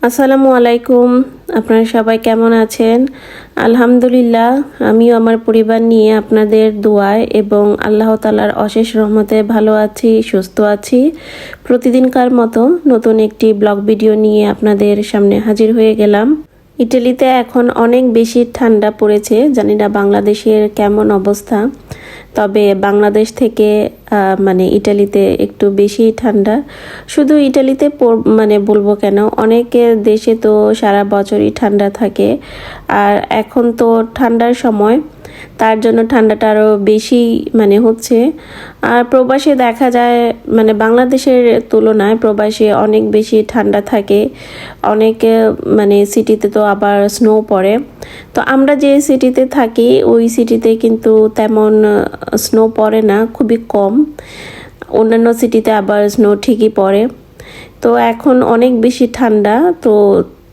আসসালামু আলাইকুম। আপনারা সবাই কেমন আছেন? আলহামদুলিল্লাহ, আমিও আমার পরিবার নিয়ে আপনাদের দোয়ায় এবং আল্লাহ তাআলার অশেষ রহমতে ভালো আছি, সুস্থ আছি। প্রতিদিনকার মতো নতুন একটি ব্লগ ভিডিও নিয়ে আপনাদের সামনে হাজির হয়ে গেলাম। ইটালিতে এখন অনেক বেশি ঠান্ডা পড়েছে, জানি না বাংলাদেশের কেমন অবস্থা, তবে বাংলাদেশ থেকে ইটালিতে একটু বেশি ঠান্ডা। শুধু ইটালিতে বলবো কেন, অনেক দেশে তো সারা বছরই ঠান্ডা থাকে, আর এখন তো ঠান্ডার সময়, তার জন্য ঠান্ডাটা আরও বেশি হচ্ছে। আর প্রবাসে দেখা যায় বাংলাদেশের তুলনায় প্রবাসে অনেক বেশি ঠান্ডা থাকে। অনেক সিটিতে তো আবার স্নো পড়ে। তো আমরা যে সিটিতে থাকি ওই সিটিতে কিন্তু তেমন স্নো পড়ে না, খুবই কম। অন্যান্য সিটিতে আবার স্নো ঠিকই পড়ে। তো এখন অনেক বেশি ঠান্ডা, তো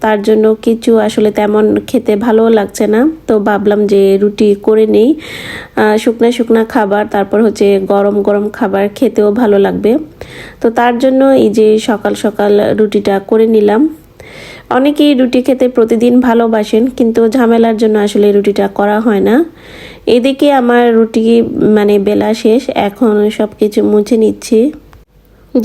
তার জন্য কিছু আসলে তেমন খেতে ভালো লাগছে না। তো ভাবলাম যে রুটি করে নেই, শুকনা শুকনা খাবার, তারপর হচ্ছে গরম গরম খাবার খেতেও ভালো লাগবে। তো তার জন্য এই যে সকাল সকাল রুটিটা করে নিলাম। অনেকেই রুটি খেতে প্রতিদিন ভালোবাসেন, কিন্তু ঝামেলার জন্য আসলে রুটিটা করা হয় না। এদিকে আমার রুটি বেলা শেষ, এখন সব কিছু মুছে নিচ্ছি।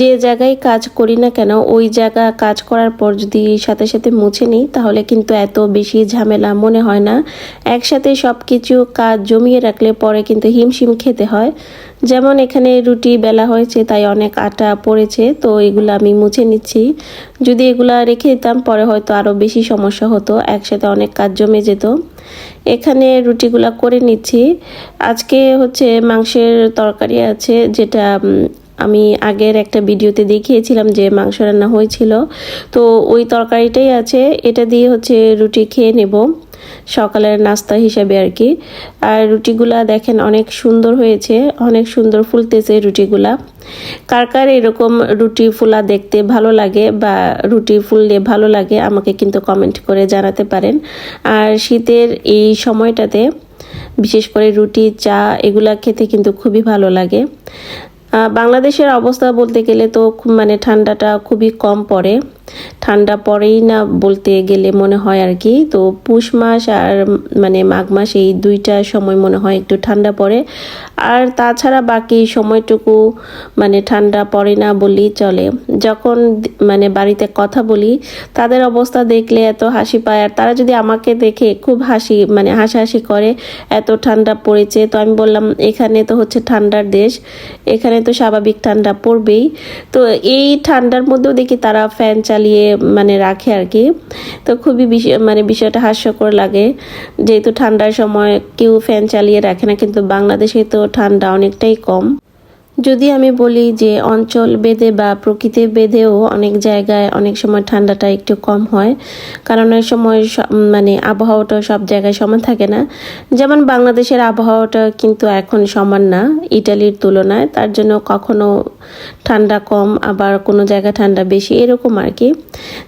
যে জায়গায় কাজ করি না কেন ওই জায়গা কাজ করার পর যদি সাথে সাথে মুছে নিই তাহলে কিন্তু এত বেশি ঝামেলা মনে হয় না। একসাথে সব কিছু কাজ জমিয়ে রাখলে পরে কিন্তু হিমশিম খেতে হয়। যেমন এখানে রুটি বেলা হয়েছে, তাই অনেক আটা পড়েছে, তো এগুলো আমি মুছে নিচ্ছি। যদি এগুলা রেখে দিতাম পরে হয়তো আরও বেশি সমস্যা হতো, একসাথে অনেক কাজ জমে যেত। এখানে রুটিগুলা করে নিচ্ছি। আজকে হচ্ছে মাংসের তরকারি আছে, যেটা আমি আগের একটা ভিডিওতে দেখিয়েছিলাম যে মাংস রান্না হয়েছিল, তো ওই তরকারিটাই আছে। এটা দিয়ে হচ্ছে রুটি খেয়ে নেব সকালের নাস্তা হিসাবে আর কি। আর রুটিগুলা দেখেন অনেক সুন্দর হয়েছে, অনেক সুন্দর ফুলতেছে রুটিগুলা। কার কার এরকম রুটি ফুলা দেখতে ভালো লাগে বা রুটি ফুললে ভালো লাগে আমাকে কিন্তু কমেন্ট করে জানাতে পারেন। আর শীতের এই সময়টাতে বিশেষ করে রুটি, চা এগুলা খেতে কিন্তু খুবই ভালো লাগে। বাংলাদেশের অবস্থা বলতে গেলে তো ঠান্ডাটা খুবই কম পড়ে, ঠান্ডা পড়েই না বলতে গেলে মনে হয় আর কি। তো পুষ মাস আর মাঘ মাস, এই দুইটা সময় মনে হয় একটু ঠান্ডা পড়ে, আর তাছাড়া বাকি সময়টুকু ঠান্ডা পড়ে না বললেই চলে। যখন বাড়িতে কথা বলি তাদের অবস্থা দেখলে এত হাসি পায়, আর তারা যদি আমাকে দেখে খুব হাসাহাসি করে, এত ঠান্ডা পড়েছে। তো আমি বললাম এখানে তো হচ্ছে ঠান্ডার দেশ, এখানে তো স্বাভাবিক ঠান্ডা পড়বেই। তো এই ঠান্ডার মধ্যেও দেখি তারা ফ্যান চালিয়ে রাখে আর কি। তো খুবই বিষয়টা হাস্যকর লাগে, যেহেতু ঠান্ডার সময় কেউ ফ্যান চালিয়ে রাখে না, কিন্তু বাংলাদেশে তো ঠান্ডা অনেকটাই কম। যদি আমি বলি যে অঞ্চল বেঁধে বা প্রকৃতি বেঁধেও অনেক জায়গায় অনেক সময় ঠান্ডাটা একটু কম হয়, কারণ ওই সময় আবহাওয়াটা সব জায়গায় সমান থাকে না। যেমন বাংলাদেশের আবহাওয়াটা কিন্তু এখন সমান না ইটালির তুলনায়, তার জন্য কখনো ঠান্ডা কম আবার কোনো জায়গায় ঠান্ডা বেশি, এরকম আর কি।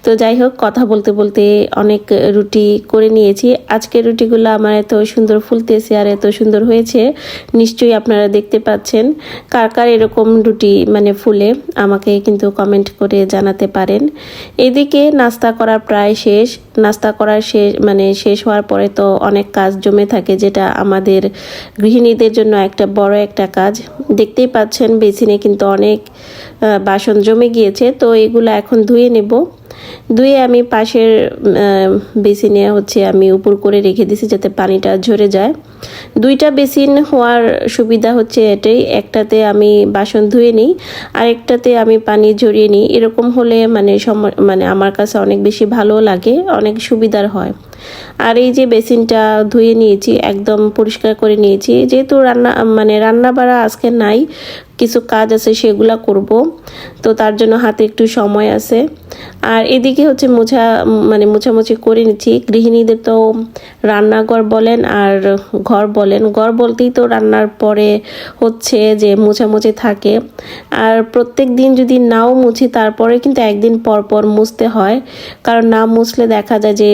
তো যাই হোক, কথা বলতে বলতে অনেক রুটি করে নিয়েছি। আজকের রুটিগুলো আমার এত সুন্দর ফুলতেছে আর এত সুন্দর হয়েছে, নিশ্চয়ই আপনারা দেখতে পাচ্ছেন। কার কার এরকম রুটি ফুলে আমাকে কিন্তু কমেন্ট করে জানাতে পারেন। এদিকে নাস্তা করা প্রায় শেষ। নাস্তা করার শেষ হওয়ার পরে তো অনেক কাজ জমে থাকে, যেটা আমাদের গৃহিণীদের জন্য একটা বড় একটা কাজ। দেখতেই পাচ্ছেন বেসিনে কিন্তু অনেক বাসন জমে গিয়েছে, তো এগুলো এখন ধুয়ে নেব। ধুয়ে আমি পাশের বেসিনে হচ্ছে আমি উপর করে রেখে দিয়েছি যাতে পানিটা ঝরে যায়। দুইটা বেসিন হওয়ার সুবিধা হচ্ছে এটাই, একটাতে আমি বাসন ধুয়ে নিই আর একটাতে আমি পানি ঝরিয়ে নিই। এরকম হলে আমার কাছে অনেক বেশি ভালো লাগে, অনেক সুবিধার হয়। আর এই যে বেসিনটা ধুয়ে নিয়েছি, একদম পরিষ্কার করে নিয়েছি, যেহেতু রান্না বাড়া আজকে নাই, কিছু কাজ আছে সেগুলা করব, তো তার জন্য হাতে একটু সময় আছে। আর এদিকে হচ্ছে মোছামুছি করে নিচ্ছি। গৃহিণীদের তো রান্নাঘর বলেন আর ঘর বলেন, ঘর বলতেই তো রান্নার পরে হচ্ছে যে মোছামুছি থাকে। আর প্রত্যেক দিন যদি নাও মুছি তারপরে কিন্তু একদিন পর পর মুছতে হয়, কারণ না মুছলে দেখা যায় যে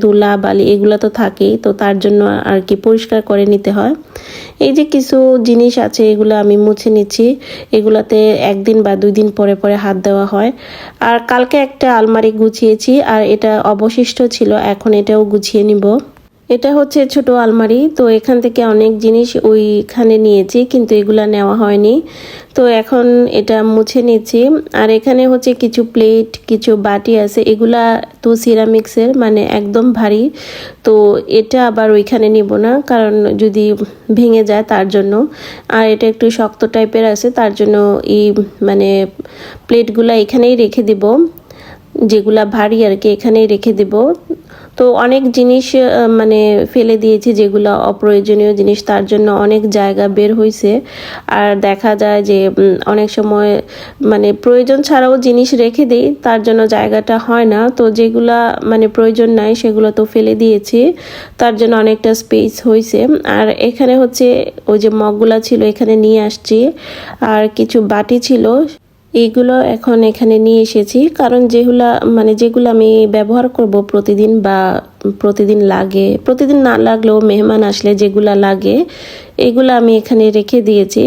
ধুলা বালি এগুলো তো থাকেই, তো তার জন্য আর কি পরিষ্কার করে নিতে হয়। এই যে কিছু জিনিস আছে এগুলো আমি মুছে নিচ্ছি, এগুলাতে একদিন বা 2 দিন পরে পরে হাত দেওয়া হয়। আর কালকে একটা আলমারি গুছিয়েছি আর এটা অবশিষ্ট ছিল, এখন এটাও গুছিয়ে নিব। এটা হচ্ছে ছোট আলমারি, তো এখান থেকে অনেক জিনিস ওইখানে নিয়েছি কিন্তু এগুলা নেওয়া হয়নি, তো এখন এটা মুছে নিচ্ছি। আর এখানে হচ্ছে কিছু প্লেট, কিছু বাটি আছে, এগুলা তো সিরামিক্সের, মানে একদম ভারী, তো এটা আবার ওইখানে নিব না কারণ যদি ভেঙে যায় তার জন্য। আর এটা একটু শক্ত টাইপের আছে, তার জন্য এই মানে প্লেটগুলা এখানেই রেখে দিব, যেগুলা ভারী আর কি এখানেই রেখে দিব। তো অনেক জিনিস মানে ফেলে দিয়েছি যেগুলো অপ্রয়োজনীয় জিনিস, তার জন্য অনেক জায়গা বের হয়েছে। আর দেখা যায় যে অনেক সময় মানে প্রয়োজন ছাড়াও জিনিস রেখে দিই, তার জন্য জায়গাটা হয় না। তো যেগুলা মানে প্রয়োজন নাই সেগুলো তো ফেলে দিয়েছি, তার জন্য অনেকটা স্পেস হয়েছে। আর এখানে হচ্ছে ওই যে মগগুলা ছিল এখানে নিয়ে আসছি, আর কিছু বাটি ছিল এইগুলো এখন এখানে নিয়ে এসেছি, কারণ যেগুলো আমি ব্যবহার করব প্রতিদিন বা প্রতিদিন লাগে, প্রতিদিন না লাগলেও মেহমান আসলে যেগুলা লাগে এগুলো আমি এখানে রেখে দিয়েছি।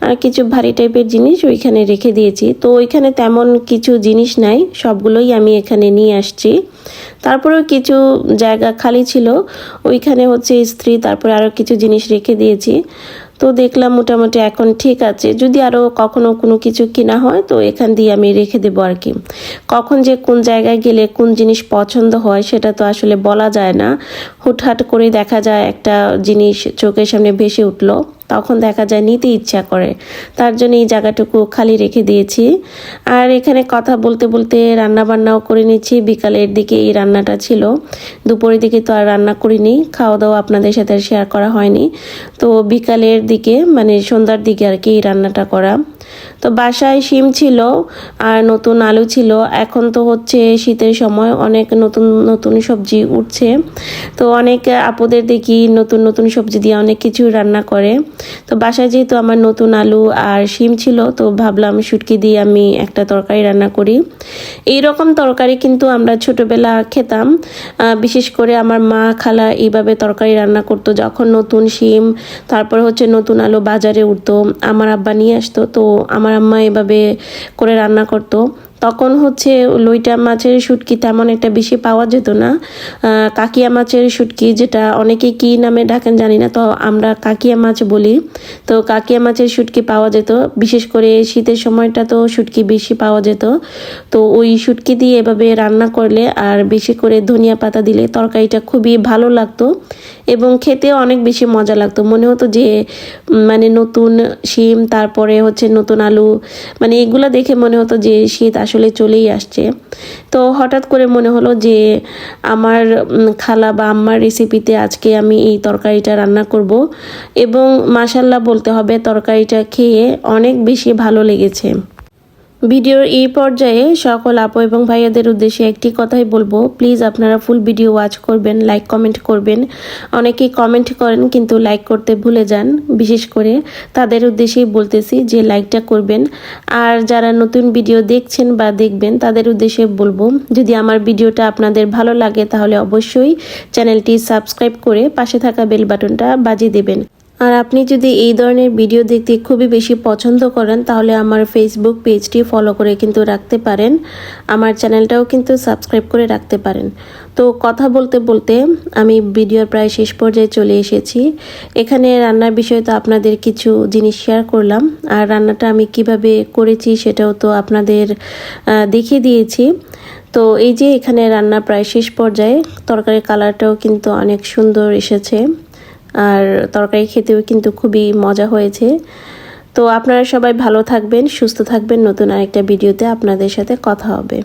আর কিছু ভারী টাইপের জিনিস ওইখানে রেখে দিয়েছি, তো ওইখানে তেমন কিছু জিনিস নাই, সবগুলোই আমি এখানে নিয়ে আসছি। তারপরেও কিছু জায়গা খালি ছিল, ওইখানে হচ্ছে ইস্ত্রি তারপরে আরও কিছু জিনিস রেখে দিয়েছি। তো দেখলাম মোটামুটি এখন ঠিক আছে, যদি আরও কখনো কোনো কিছু কিনা হয় তো এখান দিয়ে আমি রেখে দেবো আর কি। কখন যে কোন জায়গায় গেলে কোন জিনিস পছন্দ হয় সেটা তো আসলে বলা যায় না, হুটহাট করে দেখা যায় একটা জিনিস চোখের সামনে ভেসে উঠলো, তখন দেখা যায় নিতে ইচ্ছা করে, তার জন্য এই জায়গাটুকু খালি রেখে দিয়েছি। আর এখানে কথা বলতে বলতে রান্না বান্নাও করে নিচ্ছি, বিকালের দিকে এই রান্নাটা ছিল, দুপুরের দিকে তো আর রান্না করিনি, খাওয়া দাওয়া আপনাদের সাথে শেয়ার করা হয়নি। তো বিকালের দিকে মানে সন্ধ্যার দিকে আর কি এই রান্নাটা করা। তো বাসায় শিম ছিল আর নতুন আলু ছিল, এখন তো হচ্ছে শীতের সময় অনেক নতুন নতুন সবজি উঠছে, তো অনেক আপুদের দেখি নতুন নতুন সবজি দিয়ে অনেক কিছু রান্না করে। তো বাসায় যেহেতু আমার নতুন আলু আর শিম ছিল, তো ভাবলাম শুটকি দিয়ে আমি একটা তরকারি রান্না করি। এই রকম তরকারি কিন্তু আমরা ছোটবেলা খেতাম, বিশেষ করে আমার মা খালা এইভাবে তরকারি রান্না করতো, যখন নতুন শিম তারপর হচ্ছে নতুন আলু বাজারে উঠতো আমার আব্বা নিয়ে আসতো, তো আমার আম্মা এভাবে করে রান্না করতো। তখন হচ্ছে লইটা মাছের শুটকি তেমন একটা বেশি পাওয়া যেত না, কাকিয়া মাছের শুটকি, যেটা অনেকে কি নামে ডাকেন জানি না, তো আমরা কাকিয়া মাছ বলি। তো কাকিয়া মাছের শুটকি পাওয়া যেত, বিশেষ করে শীতের সময়টা তো শুটকি বেশি পাওয়া যেত। তো ওই শুটকি দিয়ে এভাবে রান্না করলে আর বেশি করে ধনিয়া পাতা দিলে তরকারিটা খুবই ভালো লাগতো এবং খেতেও অনেক বেশি মজা লাগতো, মনে হতো যে মানে নতুন শিম তারপরে হচ্ছে নতুন আলু, মানে এগুলো দেখে মনে হতো যে শীত আসলে চলেই আসছে। তো হঠাৎ করে মনে হলো যে আমার খালা বা আম্মার রেসিপিতে আজকে আমি এই তরকারিটা রান্না করব, এবং মাশাল্লাহ বলতে হবে তরকারিটা খেয়ে অনেক বেশি ভালো লেগেছে। ভিডিওর এই পর্যায়ে সকল আপু এবং ভাইয়াদের উদ্দেশ্যে একটি কথাই বলবো, প্লিজ আপনারা ফুল ভিডিও ওয়াচ করবেন, লাইক কমেন্ট করবেন। অনেকেই কমেন্ট করেন কিন্তু লাইক করতে ভুলে যান, বিশেষ করে তাদের উদ্দেশ্যেই বলতেছি যে লাইকটা করবেন। আর যারা নতুন ভিডিও দেখছেন বা দেখবেন তাদের উদ্দেশ্যে বলবো, যদি আমার ভিডিওটা আপনাদের ভালো লাগে তাহলে অবশ্যই চ্যানেলটি সাবস্ক্রাইব করে পাশে থাকা বেল বাটনটা বাজিয়ে দেবেন। আর আপনি যদি এই ধরনের ভিডিও দেখতে খুবই বেশি পছন্দ করেন তাহলে আমার ফেসবুক পেজটি ফলো করে কিন্তু রাখতে পারেন, আমার চ্যানেলটাও কিন্তু সাবস্ক্রাইব করে রাখতে পারেন। তো কথা বলতে বলতে আমি ভিডিওর প্রায় শেষ পর্যায়ে চলে এসেছি। এখানে রান্নার বিষয়ে তো আপনাদের কিছু জিনিস শেয়ার করলাম, আর রান্নাটা আমি কিভাবে করেছি সেটাও তো আপনাদের দেখিয়ে দিয়েছি। তো এই যে এখানে রান্না প্রায় শেষ পর্যায়ে, তরকারির কালারটাও কিন্তু অনেক সুন্দর এসেছে, আর তরকারি খেতেও কিন্তু খুবই মজা হয়েছে। তো আপনারা সবাই ভালো থাকবেন, সুস্থ থাকবেন, নতুন আরেকটা ভিডিওতে আপনাদের সাথে কথা হবে।